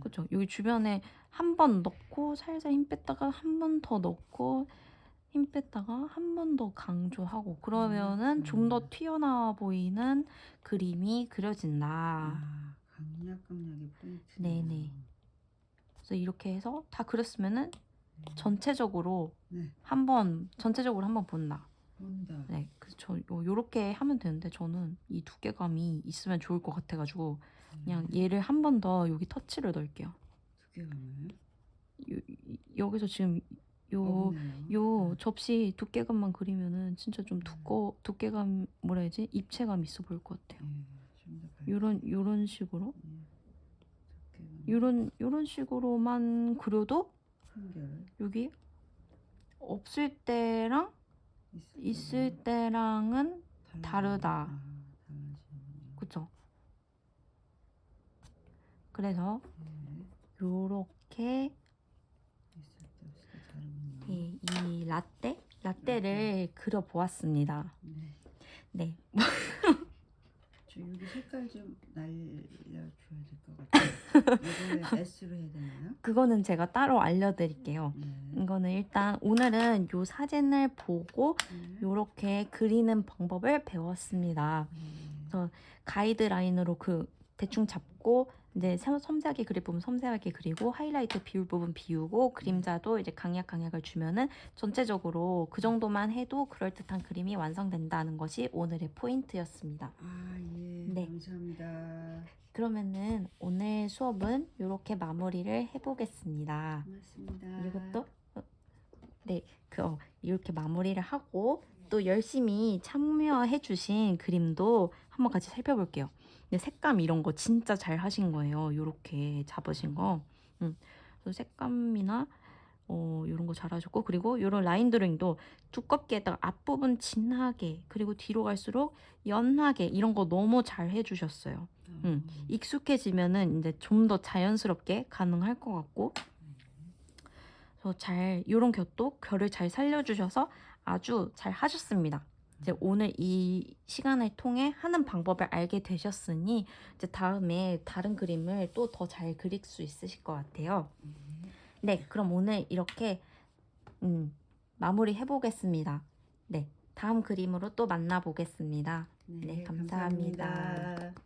S1: 그쵸? 여기 주변에 한 번 넣고 살살 힘 뺐다가 한 번 더 넣고 힘 뺐다가 한 번 더 강조하고 그러면은 좀 더 튀어나와 보이는 그림이 그려진다.
S2: 아, 강약의 포인트.
S1: 네네. 그래서 이렇게 해서 다 그렸으면은
S2: 네.
S1: 전체적으로
S2: 네.
S1: 전체적으로 한번 본다.
S2: 본다.
S1: 네, 그래서 저 요렇게 하면 되는데 저는 이 두께감이 있으면 좋을 것 같아가지고 그냥 얘를 한 번 더 여기 터치를 넣을게요.
S2: 두께감을
S1: 여기서 지금
S2: 없네요.
S1: 요 접시 두께감만 그리면은 진짜 좀 두께감 뭐라 해야지 입체감 있어 보일 것 같아요.
S2: 좀더 밝게.
S1: 요런 식으로
S2: 두께감
S1: 요런 식으로만 그려도
S2: 한결
S1: 여기 없을 때랑 있을 때랑은 다르다.
S2: 달라지는.
S1: 그쵸? 그래서 요렇게
S2: 있을 때 없을 때 다르군요.
S1: 이 라떼를 그려 보았습니다.
S2: 네.
S1: 네.
S2: 저 여기 색깔 좀 날려줘야 될 것 같아요. 이거를 S로 해야 되나요?
S1: 그거는 제가 따로 알려드릴게요.
S2: 네.
S1: 이거는 일단 오늘은 요 사진을 보고 요렇게 그리는 방법을 배웠습니다. 그래서 가이드라인으로 대충 잡고 이제 섬세하게 그릴 부분 섬세하게 그리고 하이라이트 비울 부분 비우고 그림자도 이제 강약을 주면은 전체적으로 그 정도만 해도 그럴듯한 그림이 완성된다는 것이 오늘의 포인트였습니다.
S2: 아, 예.
S1: 네.
S2: 감사합니다.
S1: 그러면은 오늘 수업은 이렇게 마무리를 해보겠습니다.
S2: 고맙습니다.
S1: 이것도 네, 이렇게 마무리를 하고 또 열심히 참여해주신 그림도 한번 같이 살펴볼게요. 근데 색감 이런 거 진짜 잘 하신 거예요. 이렇게 잡으신 거. 그래서 색감이나 이런 거 잘하셨고 그리고 이런 라인 드로잉도 두껍게다가 앞부분 진하게 그리고 뒤로 갈수록 연하게 이런 거 너무 잘 해주셨어요. 익숙해지면은 이제 좀 더 자연스럽게 가능할 것 같고 이런 결을 잘 살려주셔서 아주 잘 하셨습니다. 이제 오늘 이 시간을 통해 하는 방법을 알게 되셨으니 이제 다음에 다른 그림을 또 더 잘 그릴 수 있으실 것 같아요. 네, 그럼 오늘 이렇게 마무리 해보겠습니다. 네, 다음 그림으로 또 만나보겠습니다. 네, 감사합니다.
S2: 감사합니다.